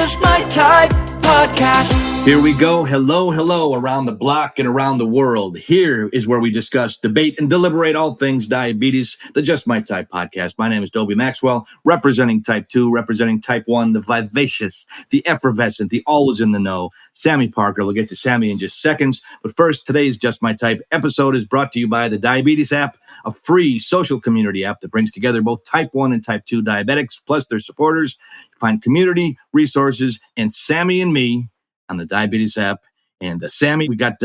Just My Type Podcast. Here we go. Hello, hello, around the block and around the world. Here is where we discuss, debate, and deliberate all things diabetes, the Just My Type podcast. My name is Dobie Maxwell, representing Type 2, representing Type 1, the vivacious, the effervescent, the always in the know, Sami Parker. We'll get to Sami in just seconds. But first, today's Just My Type episode is brought to you by the Diabetes app, a free social community app that brings together both Type 1 and Type 2 diabetics, plus their supporters. Find community, resources, and Sami and me on the Diabetes app. And Sami, we got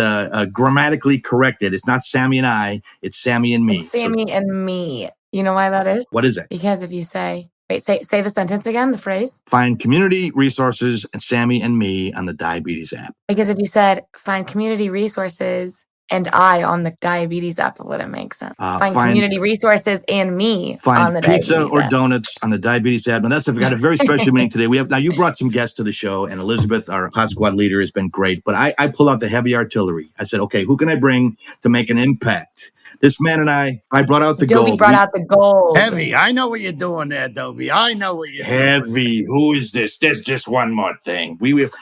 grammatically corrected. It's not Sami and I, it's Sami and me. It's Sami and me. You know why that is? What is it? Because if you say the sentence again, the phrase. Find community, resources, and Sami and me on the Diabetes app. Because if you said find community resources and I on the Diabetes app, it wouldn't make sense. Find community resources and me on the pizza Diabetes or app. Donuts on the Diabetes app. Now we've got a very special meeting today. Now you brought some guests to the show, and Elizabeth, our Hot Squad leader, has been great. But I pull out the heavy artillery. I said, okay, who can I bring to make an impact? This man and I brought out the gold. Dobie brought out the gold. Heavy. I know what you're doing there, Dobie. I know what you're doing. Heavy. Who is this? There's just one more thing.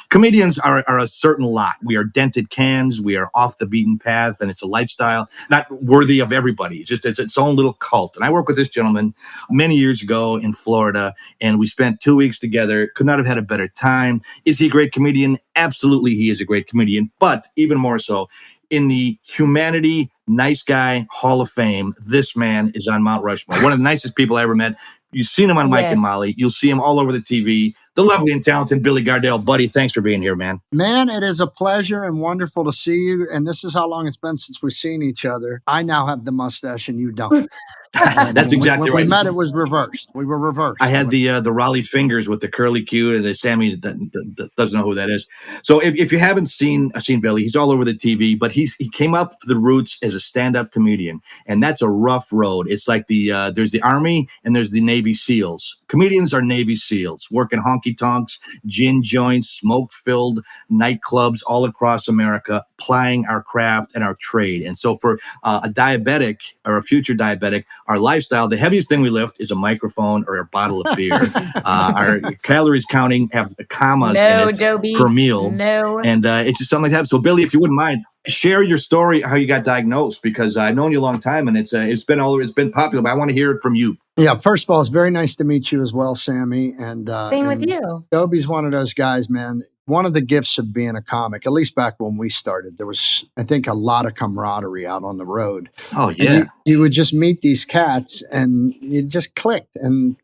Comedians are a certain lot. We are dented cans. We are off the beaten path, and it's a lifestyle not worthy of everybody. It's its own little cult. And I worked with this gentleman many years ago in Florida, and we spent 2 weeks together. Could not have had a better time. Is he a great comedian? Absolutely, he is a great comedian. But even more so, in the humanity nice guy Hall of Fame, this man is on Mount Rushmore. One of the nicest people I ever met. You've seen him on Mike and Molly. You'll see him all over the TV. The lovely and talented Billy Gardell. Buddy, thanks for being here, man. Man, it is a pleasure and wonderful to see you. And this is how long it's been since we've seen each other. I now have the mustache and you don't. That's exactly right. When we met, it was reversed. We were reversed. I had the Raleigh fingers with the curly Q, and the Sami doesn't know who that is. So if you haven't seen Billy, he's all over the TV, but he came up for the roots as a stand-up comedian, and that's a rough road. It's like there's the Army and there's the Navy SEALs. Comedians are Navy SEALs, working honky-tonks, gin joints, smoke-filled nightclubs all across America, plying our craft and our trade. And so for a diabetic or a future diabetic, our lifestyle, the heaviest thing we lift is a microphone or a bottle of beer. Our calories counting have commas in it Dobie. per meal. No. And it's just something like that. So Billy, if you wouldn't mind, share your story, how you got diagnosed, because I've known you a long time and it's been popular, but I want to hear it from you. Yeah, first of all, it's very nice to meet you as well, Sami. And same with you. Dobie's one of those guys, man. One of the gifts of being a comic, at least back when we started, there was, I think, a lot of camaraderie out on the road. Oh, yeah. You would just meet these cats and you just clicked. And,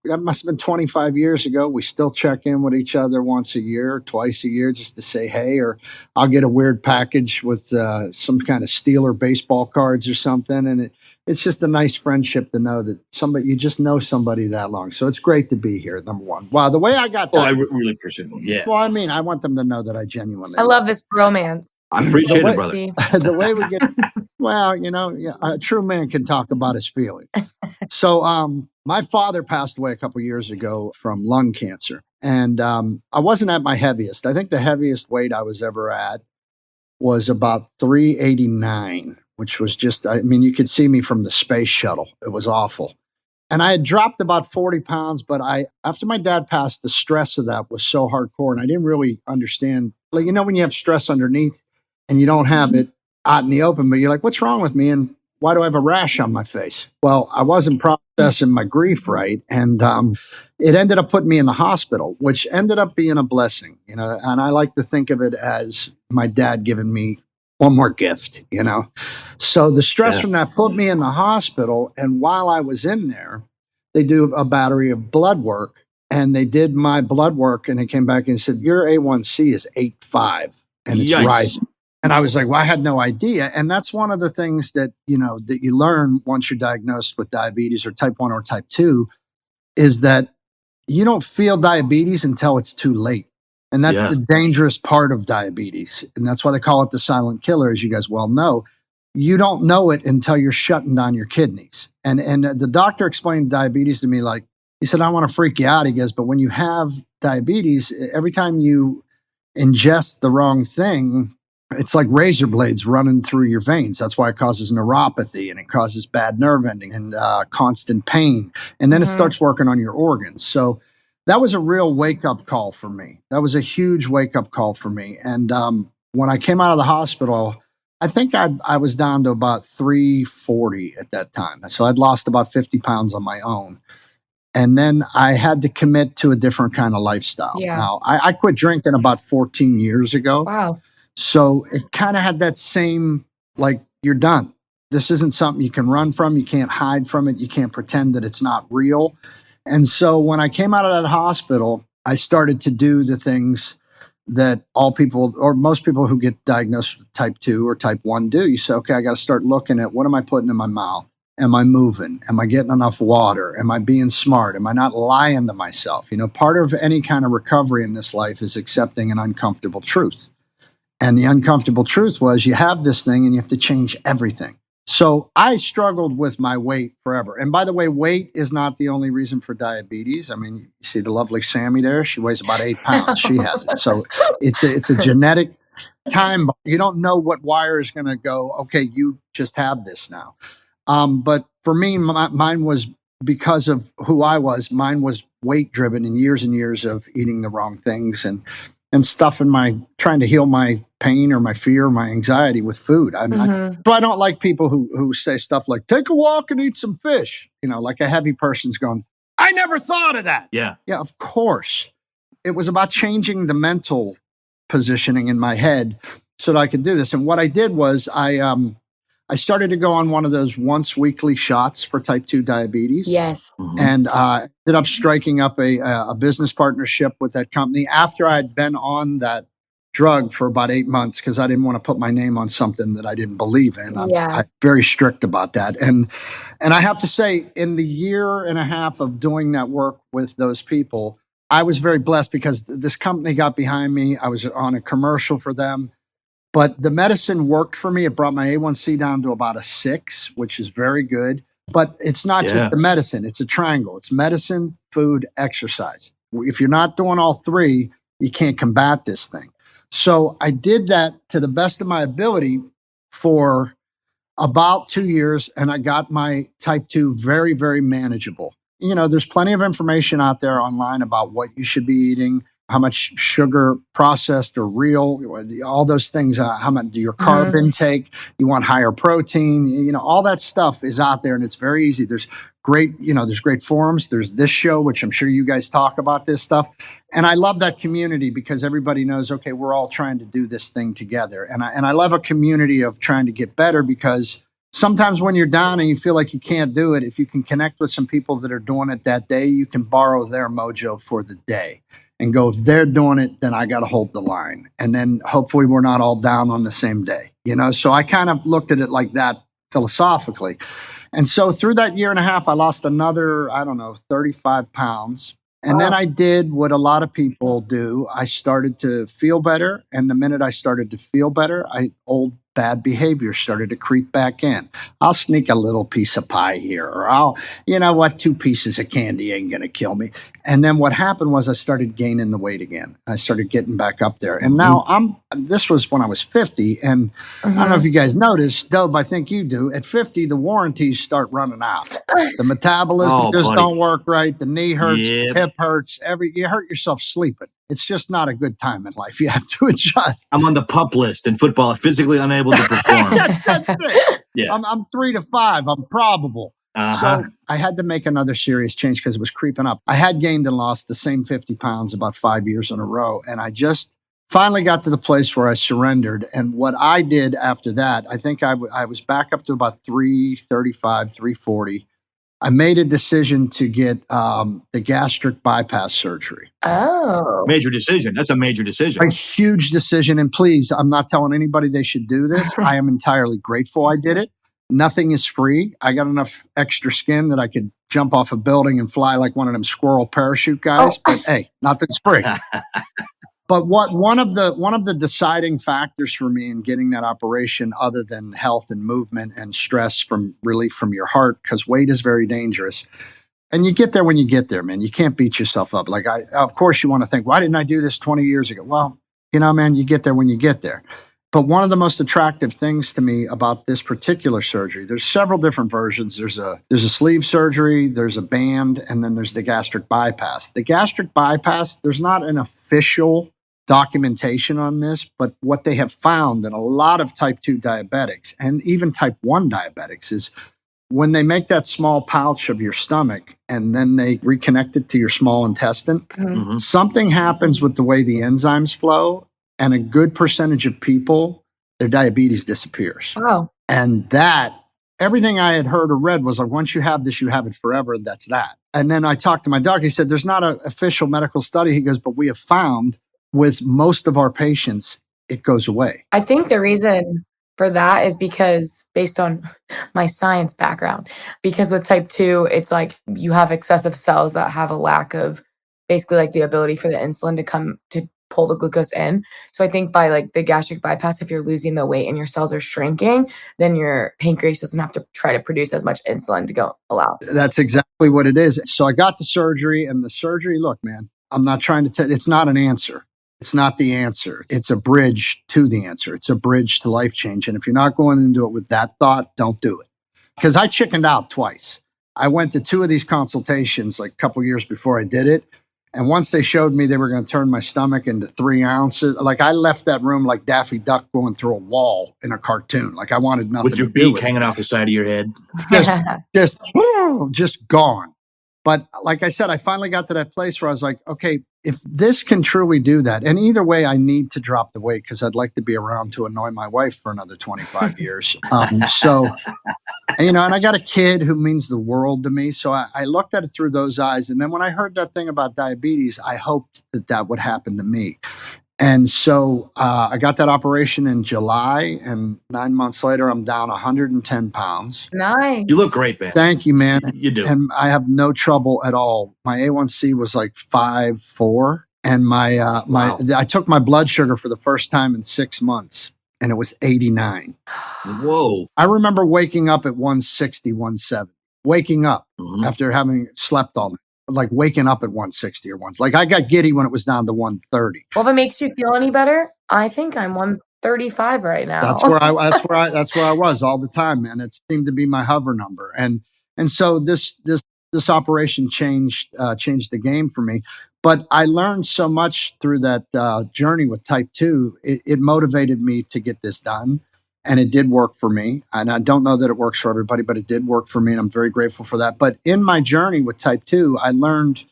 that must have been 25 years ago. We still check in with each other once a year, twice a year, just to say hey, or I'll get a weird package with some kind of Steeler baseball cards or something. And it's just a nice friendship to know that you just know somebody that long. So it's great to be here, number one. Wow, the way I got that. Oh, I really appreciate it. Yeah. Well, I mean, I want them to know that I genuinely love this bromance. I appreciate it, brother. The way we get, well, a true man can talk about his feelings. So my father passed away a couple years ago from lung cancer. And I wasn't at my heaviest. I think the heaviest weight I was ever at was about 389. Which was just, you could see me from the space shuttle. It was awful. And I had dropped about 40 pounds, but after my dad passed, the stress of that was so hardcore. And I didn't really understand, when you have stress underneath and you don't have it out in the open, but you're like, what's wrong with me? And why do I have a rash on my face? Well, I wasn't processing my grief right. And it ended up putting me in the hospital, which ended up being a blessing, and I like to think of it as my dad giving me one more gift, So the stress from that put me in the hospital. And while I was in there, they do a battery of blood work. And they did my blood work and it came back and said, your A1C is 8.5 and it's rising. And I was like, well, I had no idea. And that's one of the things that, that you learn once you're diagnosed with diabetes or type 1 or type 2 is that you don't feel diabetes until it's too late. And that's the dangerous part of diabetes. And that's why they call it the silent killer, as you guys well know. You don't know it until you're shutting down your kidneys. And the doctor explained diabetes to me like, he said, I don't want to freak you out. He goes, but when you have diabetes, every time you ingest the wrong thing, it's like razor blades running through your veins. That's why it causes neuropathy and it causes bad nerve ending and constant pain. And then it starts working on your organs. So that was a real wake up call for me. That was a huge wake up call for me. And when I came out of the hospital, I think I was down to about 340 at that time. So I'd lost about 50 pounds on my own. And then I had to commit to a different kind of lifestyle. Yeah. Now, I quit drinking about 14 years ago. Wow. So it kind of had that same, like, you're done. This isn't something you can run from. You can't hide from it. You can't pretend that it's not real. And so when I came out of that hospital, I started to do the things that all people or most people who get diagnosed with type 2 or type 1 do. You say, okay, I got to start looking at what am I putting in my mouth? Am I moving? Am I getting enough water? Am I being smart? Am I not lying to myself? Part of any kind of recovery in this life is accepting an uncomfortable truth. And the uncomfortable truth was you have this thing and you have to change everything. So I struggled with my weight forever. And by the way, weight is not the only reason for diabetes. I mean, you see the lovely Sami there. She weighs about 8 pounds. She has it. So it's a genetic time. You don't know what wire is going to go, okay, you just have this now. But for me, mine was because of who I was. Mine was weight driven and years of eating the wrong things and stuff trying to heal my pain or my fear, or my anxiety with food. So I don't like people who say stuff like, take a walk and eat some fish. Like a heavy person's going, I never thought of that. Yeah. Yeah, of course. It was about changing the mental positioning in my head so that I could do this. And what I did was I started to go on one of those once weekly shots for type 2 diabetes. Yes. Mm-hmm. And ended up striking up a business partnership with that company after I'd been on that drug for about 8 months because I didn't want to put my name on something that I didn't believe in. I'm very strict about that. And I have to say, in the year and a half of doing that work with those people, I was very blessed because this company got behind me. I was on a commercial for them. But the medicine worked for me. It brought my A1C down to about a 6, which is very good. But it's not just the medicine. It's a triangle. It's medicine, food, exercise. If you're not doing all three, you can't combat this thing. So I did that to the best of my ability for about 2 years, and I got my type 2 very, very manageable. There's plenty of information out there online about what you should be eating, how much sugar, processed or real, all those things, how much your carb intake, you want higher protein, all that stuff is out there and it's very easy. There's great forums. There's this show, which I'm sure you guys talk about this stuff. And I love that community because everybody knows, okay, we're all trying to do this thing together. And I love a community of trying to get better because sometimes when you're down and you feel like you can't do it, if you can connect with some people that are doing it that day, you can borrow their mojo for the day. And go, if they're doing it, then I got to hold the line. And then hopefully we're not all down on the same day, So I kind of looked at it like that philosophically. And so through that year and a half, I lost another, 35 pounds. And then I did what a lot of people do. I started to feel better. And the minute I started to feel better, old bad behavior started to creep back in. I'll sneak a little piece of pie here, or 2 pieces of candy ain't going to kill me. And then what happened was I started gaining the weight again. I started getting back up there. And now this was when I was 50. And I don't know if you guys noticed, Dobe, I think you do. At 50, the warranties start running out. The metabolism don't work right. The knee hurts, hip hurts, you hurt yourself sleeping. It's just not a good time in life. You have to adjust. I'm on the PUP list in football, physically unable to perform. That's it. Yeah. I'm 3 to 5. I'm probable. So I had to make another serious change because it was creeping up. I had gained and lost the same 50 pounds about 5 years in a row. And I just finally got to the place where I surrendered. And what I did after that, I think I was back up to about 335, 340. I made a decision to get the gastric bypass surgery. Oh. Major decision. That's a major decision. A huge decision. And please, I'm not telling anybody they should do this. I am entirely grateful I did it. Nothing is free. I got enough extra skin that I could jump off a building and fly like one of them squirrel parachute guys. But hey, nothing's free. But one of the deciding factors for me in getting that operation, other than health and movement and stress from relief from your heart, because weight is very dangerous. And you get there when you get there, man. You can't beat yourself up. Like of course you want to think, why didn't I do this 20 years ago? Well, man, you get there when you get there. But one of the most attractive things to me about this particular surgery, there's several different versions. There's a sleeve surgery, there's a band, and then there's the gastric bypass. The gastric bypass, there's not an official documentation on this, but what they have found in a lot of type 2 diabetics and even type 1 diabetics is when they make that small pouch of your stomach and then they reconnect it to your small intestine, something happens with the way the enzymes flow, and a good percentage of people, their diabetes disappears. Oh. And that, everything I had heard or read was like, once you have this, you have it forever, and that's that. And then I talked to my doctor. He said, there's not an official medical study. He goes, but we have found with most of our patients, it goes away. I think the reason for that is because, based on my science background, because with type 2, it's like you have excessive cells that have a lack of basically like the ability for the insulin to come to pull the glucose in. So I think by like the gastric bypass, if you're losing the weight and your cells are shrinking, then your pancreas doesn't have to try to produce as much insulin to go allow. That's exactly what it is. So I got the surgery, and the surgery, look, man, I'm not trying to tell, it's not an answer. It's not the answer. It's a bridge to the answer. It's a bridge to life change. And if you're not going into it with that thought, don't do it. Because I chickened out twice. I went to 2 of these consultations like a couple years before I did it. And once they showed me they were going to turn my stomach into 3 ounces, like I left that room like Daffy Duck going through a wall in a cartoon. Like I wanted nothing with your to do beak with hanging off the side of your head. Just gone. But like I said, I finally got to that place where I was like, okay, if this can truly do that, and either way, I need to drop the weight because I'd like to be around to annoy my wife for another 25 years. So, and I got a kid who means the world to me. So I looked at it through those eyes. And then when I heard that thing about diabetes, I hoped that that would happen to me. And so I got that operation in July, and 9 months later, I'm down 110 pounds. Nice. You look great, man. Thank you, man. You do. And I have no trouble at all. My A1C was like 5.4, and Wow. I took my blood sugar for the first time in 6 months, and it was 89. Whoa. I remember waking up at 160, 170. Waking up after having slept all night. Like waking up at 160 or once. Like I got giddy when it was down to 130. Well, if it makes you feel any better, I think I'm 135 right now. That's where I was all the time, man. It seemed to be my hover number. And so this operation changed the game for me. But I learned so much through that journey with type 2. It motivated me to get this done. And it did work for me. And I don't know that it works for everybody, but it did work for me. And I'm very grateful for that. But in my journey with type 2, I learned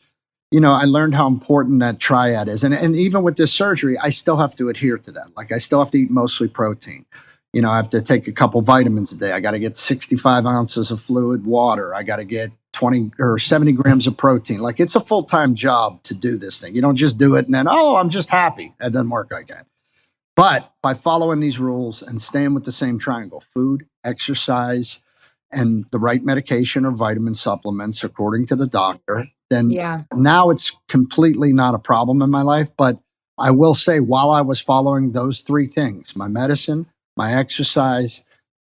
how important that triad is. And even with this surgery, I still have to adhere to that. Like I still have to eat mostly protein. I have to take a couple vitamins a day. I got to get 65 ounces of fluid water. I got to get 20 or 70 grams of protein. Like it's a full-time job to do this thing. You don't just do it and then, I'm just happy. That doesn't work like that. But by following these rules and staying with the same triangle, food, exercise, and the right medication or vitamin supplements according to the doctor, then now it's completely not a problem in my life. But I will say, while I was following those 3 things, my medicine, my exercise,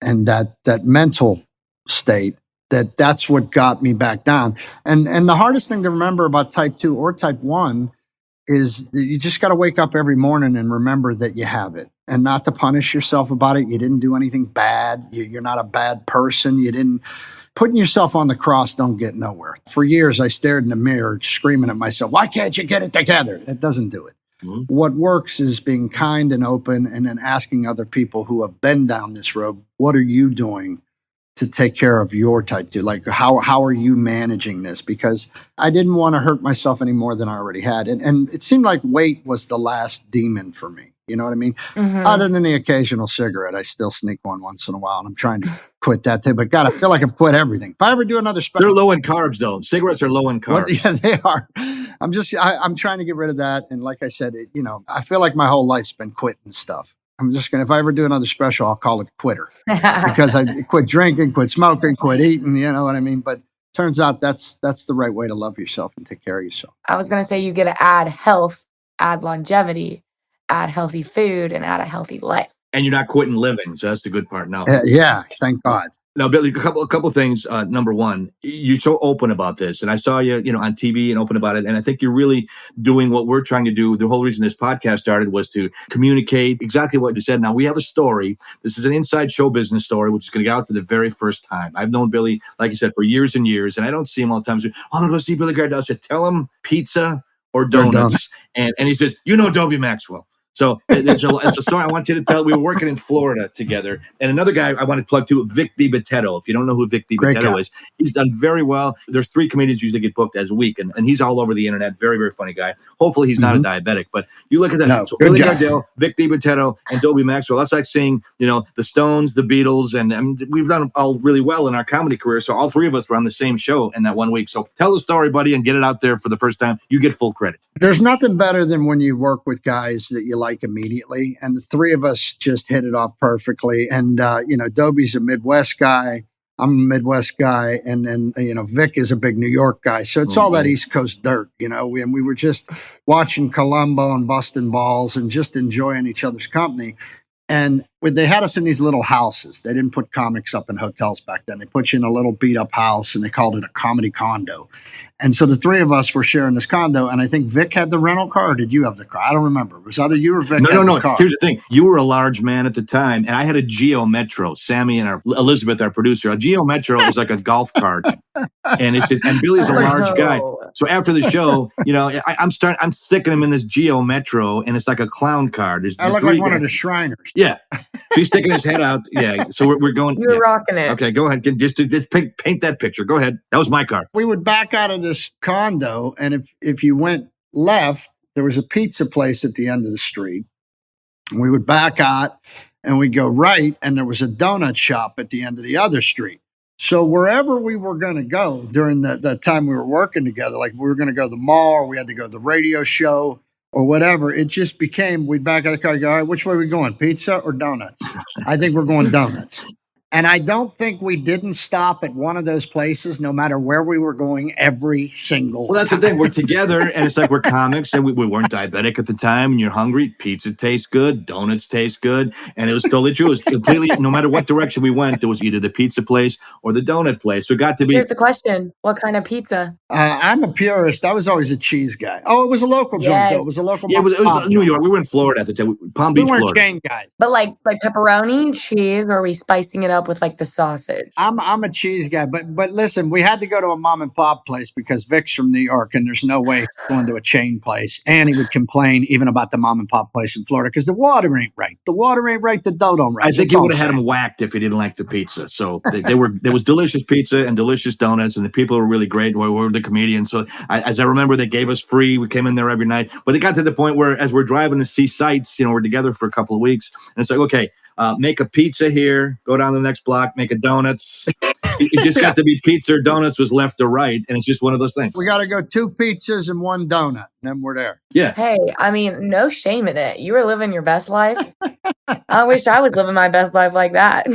and that mental state, that's what got me back down. And the hardest thing to remember about type 2 or type 1 is that you just got to wake up every morning and remember that you have it, and not to punish yourself about it. You didn't do anything bad. You're not a bad person. You didn't. Putting yourself on the cross don't get nowhere. For years, I stared in the mirror screaming at myself, why can't you get it together? That doesn't do it. What works is being kind and open, and then asking other people who have been down this road, what are you doing to take care of your type 2? Like, how are you managing this? Because I didn't want to hurt myself any more than I already had. And it seemed like weight was the last demon for me. You know what I mean? Other than the occasional cigarette, I still sneak one once in a while, and I'm trying to quit that too. But God, I feel like I've quit everything. If I ever do another special, they're low in carbs though. Cigarettes are low in carbs. Yeah, they are. I'm trying to get rid of that. And like I said, I feel like my whole life's been quitting stuff. I'm just going to, if I ever do another special, I'll call it quitter, because I quit drinking, quit smoking, quit eating, you know what I mean? But turns out that's the right way to love yourself and take care of yourself. I was going to say, you get to add health, add longevity, add healthy food, and add a healthy life. And you're not quitting living. So that's the good part now. Yeah. Thank God. Now, Billy, a couple things. Number one, you're so open about this, and I saw you, on TV and open about it. And I think you're really doing what we're trying to do. The whole reason this podcast started was to communicate exactly what you said. Now we have a story. This is an inside show business story, which is going to get out for the very first time. I've known Billy, like I said, for years and years, and I don't see him all the time. So, I'm going to go see Billy Gardell. I said, tell him pizza or donuts. And he says, Dobie Maxwell. So it's a story I want you to tell. We were working in Florida together. And another guy I want to plug too, Vic DiBitetto. If you don't know who Vic DiBitetto is, he's done very well. There's 3 comedians usually get booked as a week. And he's all over the internet. Very, very funny guy. Hopefully he's not a diabetic. But you look at that. No, so Billy Gardell, Vic DiBitetto, and Dobie Maxwell. That's like seeing, the Stones, the Beatles. And we've done all really well in our comedy career. So all 3 of us were on the same show in that one week. So tell the story, buddy, and get it out there for the first time. You get full credit. There's nothing better than when you work with guys that you like immediately. And the 3 of us just hit it off perfectly. And, Dobie's a Midwest guy. I'm a Midwest guy. And then, Vic is a big New York guy. So it's all that East Coast dirt, and we were just watching Columbo and busting balls and just enjoying each other's company. And they had us in these little houses. They didn't put comics up in hotels back then. They put you in a little beat up house and they called it a comedy condo. And so the 3 of us were sharing this condo. And I think Vic had the rental car, or did you have the car? I don't remember. It was either you or Vic. No. Here's the thing. You were a large man at the time, and I had a Geo Metro. Sammy and Elizabeth, our producer, a Geo Metro is like a golf cart. And Billy's a large guy. So after the show, I'm sticking him in this Geo Metro, and it's like a clown car. I look like one of the Shriners. Yeah. So he's sticking his head out. Yeah. So we're going. You're rocking it. Okay, go ahead. Just paint that picture. Go ahead. That was my car. We would back out of this condo, and if you went left, there was a pizza place at the end of the street. And we would back out, and we'd go right, and there was a donut shop at the end of the other street. So wherever we were going to go during the time we were working together, like we were going to go to the mall, or we had to go to the radio show, or whatever, it just became, we'd back out of the car and go, all right, which way are we going, pizza or donuts? I think we're going donuts. And I don't think we didn't stop at one of those places, no matter where we were going, every single Well, that's the thing. We're together, and it's like we're comics, and we weren't diabetic at the time, and you're hungry. Pizza tastes good. Donuts taste good. And it was totally true. It was completely, no matter what direction we went, there was either the pizza place or the donut place. So it got to be. Here's the question. What kind of pizza? I'm a purist. I was always a cheese guy. Oh, it was a local joint, though. It was a local Yeah, it was New York. We were in Florida at the time. Palm Beach, we weren't Florida. chain guys. But like pepperoni, cheese, or are we spicing it up with like the sausage? I'm a cheese guy, but listen, we had to go to a mom and pop place because Vic's from New York, and there's no way going to a chain place. And he would complain even about the mom and pop place in Florida because the water ain't right. The water ain't right. The dough don't right. I think you would have had him whacked if he didn't like the pizza. So there was delicious pizza and delicious donuts, and the people were really great. We were the comedians. So as I remember, they gave us free. We came in there every night. But it got to the point where, as we're driving to see sights, we're together for a couple of weeks, and it's like, okay, make a pizza here, go down the next block, make a donuts. It just got to be pizza or donuts was left or right, and it's just one of those things. We got to go 2 pizzas and 1 donut, and then we're there. Yeah. Hey, I mean, no shame in it. You were living your best life. I wish I was living my best life like that.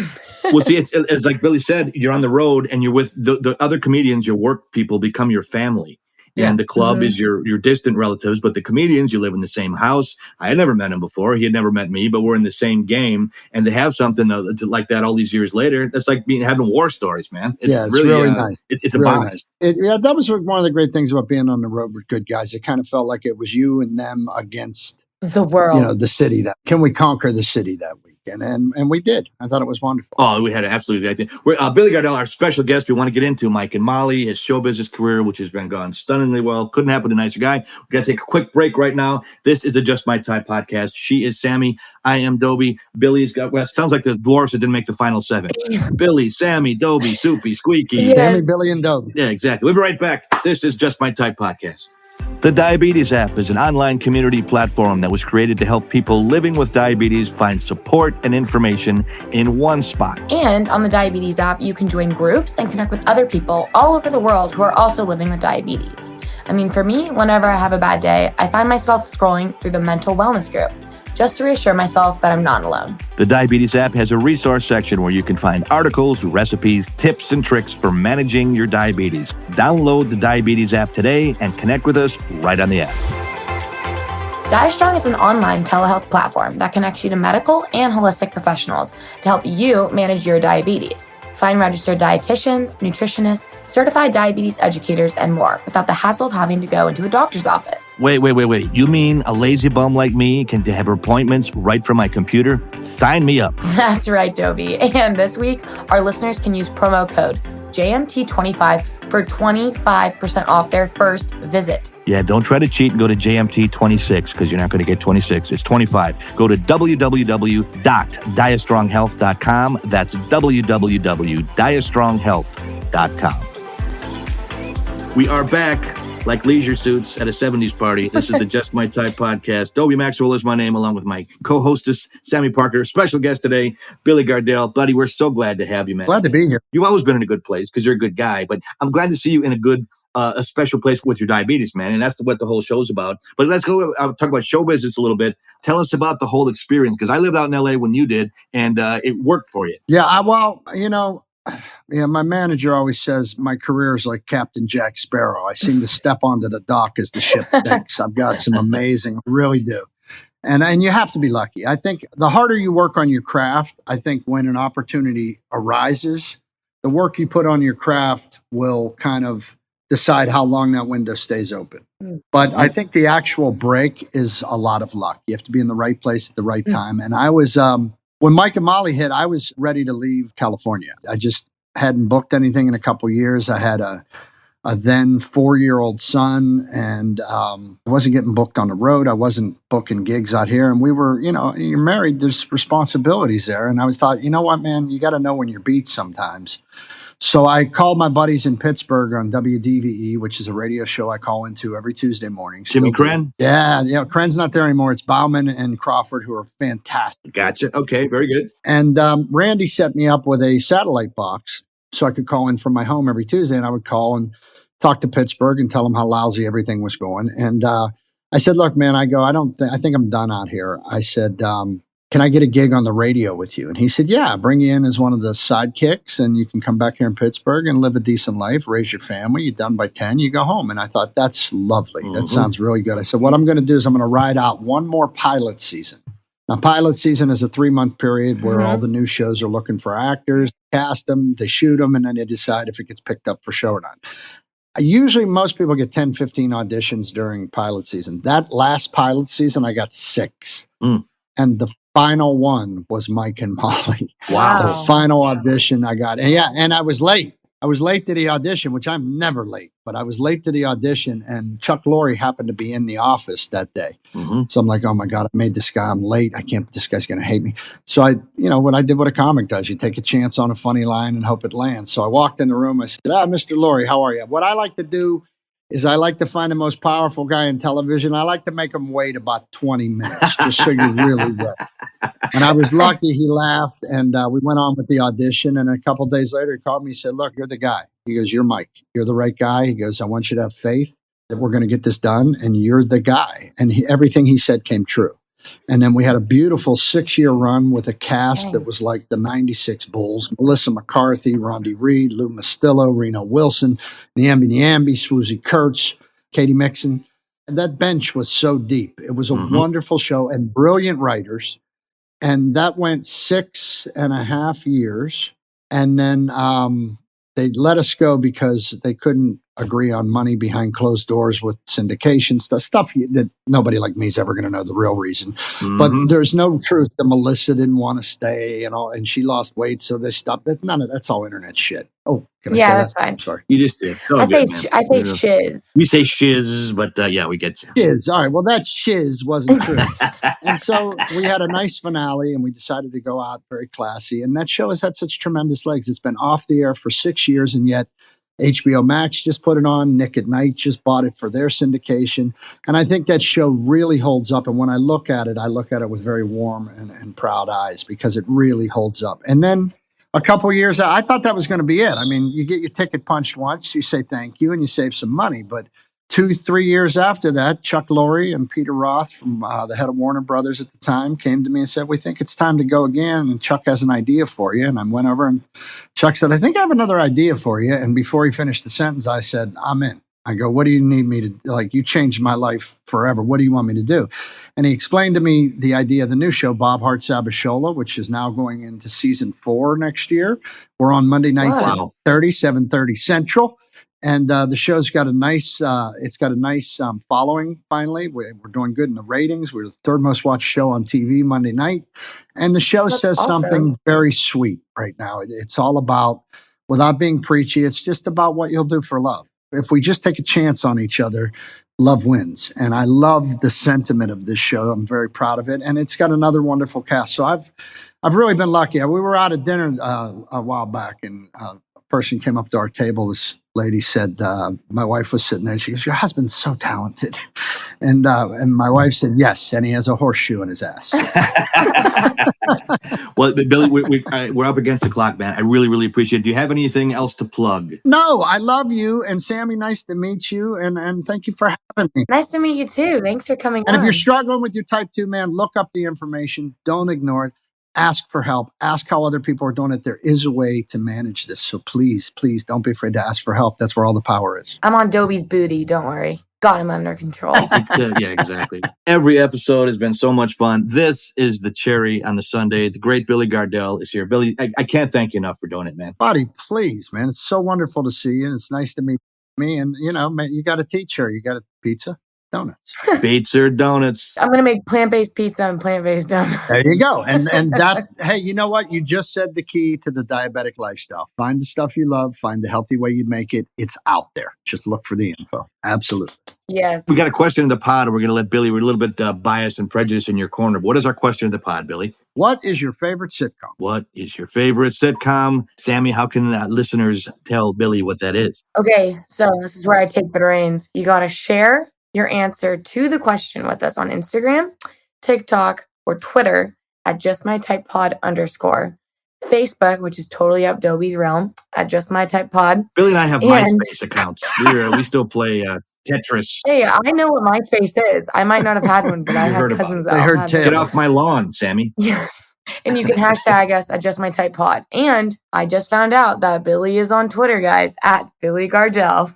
Well, see, it's like Billy said, you're on the road, and you're with the other comedians, your work people become your family. Yeah. And the club is your distant relatives, but the comedians, you live in the same house. I had never met him before. He had never met me, but we're in the same game. And to have something like that all these years later, that's like having war stories, man. It's really nice. It's really a bond. Nice. That was one of the great things about being on the road with good guys. It kind of felt like it was you and them against the world. The city. Can we conquer the city that week? And we did. I thought it was wonderful. Oh, we had an absolutely great thing. Billy Gardell, our special guest, we want to get into Mike and Molly, his show business career, which has been gone stunningly well. Couldn't happen to a nicer guy. We're going to take a quick break right now. This is a Just My Type podcast. She is Sami. I am Dobie. Billy's got, sounds like the dwarfs that didn't make the final 7. Billy, Sami, Dobie, Soupy, Squeaky. Yeah. Sami, Billy, and Dobie. Yeah, exactly. We'll be right back. This is Just My Type podcast. The Diabetes app is an online community platform that was created to help people living with diabetes find support and information in one spot. And on the Diabetes app, you can join groups and connect with other people all over the world who are also living with diabetes. I mean, for me, whenever I have a bad day, I find myself scrolling through the mental wellness group, just to reassure myself that I'm not alone. The Diabetes app has a resource section where you can find articles, recipes, tips, and tricks for managing your diabetes. Download the Diabetes app today and connect with us right on the app. DiaStrong is an online telehealth platform that connects you to medical and holistic professionals to help you manage your diabetes. Find registered dietitians, nutritionists, certified diabetes educators, and more without the hassle of having to go into a doctor's office. Wait. You mean a lazy bum like me can have appointments right from my computer? Sign me up. That's right, Dobie. And this week, our listeners can use promo code JMT25 for 25% off their first visit. Yeah, don't try to cheat and go to JMT26 because you're not going to get 26. It's 25. Go to www.diastronghealth.com. That's www.diastronghealth.com. We are back like leisure suits at a 70s party. This is the Just My Type podcast. Dobie Maxwell is my name, along with my co-hostess, Sammy Parker. Special guest today, Billy Gardell. Buddy, we're so glad to have you, man. Glad to be here. You've always been in a good place because you're a good guy, but I'm glad to see you in a special place with your diabetes, man. And that's what the whole show's about. But let's go talk about show business a little bit. Tell us about the whole experience, because I lived out in LA when you did, and it worked for you. Yeah, my manager always says my career is like Captain Jack Sparrow. I seem to step onto the dock as the ship sinks. I've got some amazing, really do. And you have to be lucky. I think the harder you work on your craft, I think when an opportunity arises, the work you put on your craft will kind of decide how long that window stays open. But I think the actual break is a lot of luck. You have to be in the right place at the right time. And I was, when Mike and Molly hit, I was ready to leave California. I just hadn't booked anything in a couple of years. I had a then 4-year-old son, and I wasn't getting booked on the road. I wasn't booking gigs out here. And we were, you're married, there's responsibilities there. And I was thought, you know what, man, you got to know when you're beat sometimes. So I called my buddies in Pittsburgh on WDVE, which is a radio show I call into every Tuesday morning. Jimmy Crenn? Yeah, Cren's not there anymore. It's Bauman and Crawford, who are fantastic. Gotcha. Okay, very good. And Randy set me up with a satellite box so I could call in from my home every Tuesday, and I would call and talk to Pittsburgh and tell them how lousy everything was going. And I said, look, man, I think I'm done out here. I said, can I get a gig on the radio with you? And he said, yeah, bring you in as one of the sidekicks, and you can come back here in Pittsburgh and live a decent life, raise your family. You're done by 10, you go home. And I thought, that's lovely. That sounds really good. I said, what I'm going to do is I'm going to ride out one more pilot season. Now, pilot season is a 3-month period where all the new shows are looking for actors, cast them, they shoot them, and then they decide if it gets picked up for show or not. Usually, most people get 10, 15 auditions during pilot season. That last pilot season, I got 6. And the final one was Mike and Molly. Wow. The final audition I got. And I was late. I was late to the audition, which I'm never late, but I was late to the audition, and Chuck Lorre happened to be in the office that day. So I'm like, oh my God, I made this guy, I'm late. This guy's going to hate me. So what I did, what a comic does, you take a chance on a funny line and hope it lands. So I walked in the room. I said, Mr. Lorre, how are you? What I like to do is I like to find the most powerful guy in television. I like to make him wait about 20 minutes just so you're really good. And I was lucky. He laughed, and we went on with the audition. And a couple of days later, he called me. He said, look, you're the guy. He goes, you're Mike. You're the right guy. He goes, I want you to have faith that we're going to get this done, and you're the guy. And everything he said came true. And then we had a beautiful 6-year run with a cast that was like the 96 Bulls. Melissa McCarthy, Rondi Reed, Lou Mastillo, Reno Wilson, Niambi, Swoozie Kurtz, Katie Mixon. And that bench was so deep. It was a wonderful show and brilliant writers. And that went 6.5 years. And then they let us go because they couldn't agree on money behind closed doors with syndication stuff that nobody like me is ever going to know the real reason. But there's no truth that Melissa didn't want to stay and she lost weight, so they stopped. That's all internet shit. Oh, can I say that's that? fine. I'm sorry. You just did. I say shiz. We say shiz, but yeah, we get you. Shiz. All right. Well, that shiz wasn't true. And so we had a nice finale, and we decided to go out very classy. And that show has had such tremendous legs. It's been off the air for 6 years, and yet HBO Max just put it on. Nick at Night just bought it for their syndication. And I think that show really holds up. And when I look at it with very warm and proud eyes because it really holds up. And then a couple of years, I thought that was going to be it. I mean, you get your ticket punched once, you say thank you, and you save some money. But 2-3 years after that, Chuck Lorre and Peter Roth, from the head of Warner Brothers at the time, came to me and said, we think it's time to go again, and Chuck has an idea for you. And I went over, and Chuck said, I think I have another idea for you. And before he finished the sentence, I said, I'm in. I go, what do you need me to, like, you changed my life forever. What do you want me to do? And he explained to me the idea of the new show, Bob Hart's Abishola, which is now going into season 4 next year. We're on Monday nights at Wow. 7:30 Central. And the show's got a nice, following. Finally, we're doing good in the ratings. We're the third most watched show on TV Monday night, and the show That's says awesome. something very sweet right now. It's all about, without being preachy, it's just about what you'll do for love. If we just take a chance on each other, love wins. And I love the sentiment of this show. I'm very proud of it, and it's got another wonderful cast. So I've really been lucky. We were out at dinner a while back, and a person came up to our table. This lady said, my wife was sitting there. She goes, "Your husband's so talented." And my wife said, "Yes, and he has a horseshoe in his ass." Well, Billy, we're up against the clock, man. I really, really appreciate it. Do you have anything else to plug? No, I love you. And Sammy, nice to meet you. And thank you for having me. Nice to meet you too. Thanks for coming And on. if you're struggling with your type 2, man, look up the information. Don't ignore it. Ask for help. Ask how other people are doing it. There is a way to manage this. So please, please don't be afraid to ask for help. That's where all the power is. I'm on Dobie's booty. Don't worry. Got him under control. Yeah, exactly. Every episode has been so much fun. This is the cherry on the sundae. The great Billy Gardell is here. Billy, I can't thank you enough for doing it, man. Buddy, please, man. It's so wonderful to see you. And it's nice to meet me. And, man, you got a teacher. You got a pizza, donuts. Pizza or donuts. I'm going to make plant-based pizza and plant-based donuts. There you go. And that's, hey, you know what? You just said the key to the diabetic lifestyle. Find the stuff you love. Find the healthy way you make it. It's out there. Just look for the info. Absolutely. Yes. We got a question in the pod, and we're going to let Billy, we're a little bit biased and prejudiced in your corner. What is our question in the pod, Billy? What is your favorite sitcom? What is your favorite sitcom? Sammy, how can listeners tell Billy what that is? Okay, so this is where I take the reins. You got to share your answer to the question with us on Instagram, TikTok, or Twitter at justmytypepod_. Facebook, which is totally up Dobie's realm, at justmytypepod. Billy and I have MySpace accounts. We still play Tetris. Hey, I know what MySpace is. I might not have had one, but I have cousins that heard had tales. Get off my lawn, Sammy. Yes. And you can hashtag us at justmytypepod. And I just found out that Billy is on Twitter, guys, at Billy Gardell.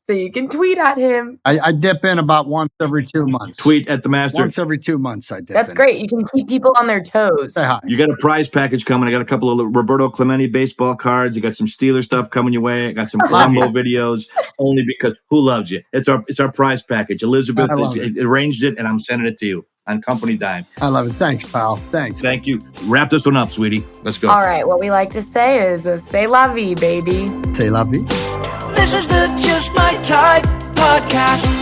So you can tweet at him. I dip in about once every 2 months. Tweet at the master. Once every 2 months, I dip That's in. great. You can keep people on their toes. Say hi. You got a prize package coming. I got a couple of Roberto Clemente baseball cards. You got some Steeler stuff coming your way. I got some Colombo videos. Only because who loves you? It's our prize package. Elizabeth arranged it, and I'm sending it to you on company dime. I love it. Thanks, pal. Thanks. Thank you. Wrap this one up, sweetie. Let's go. All right. What we like to say is "C'est la vie, baby." Say la vie. This is the Just My Type podcast.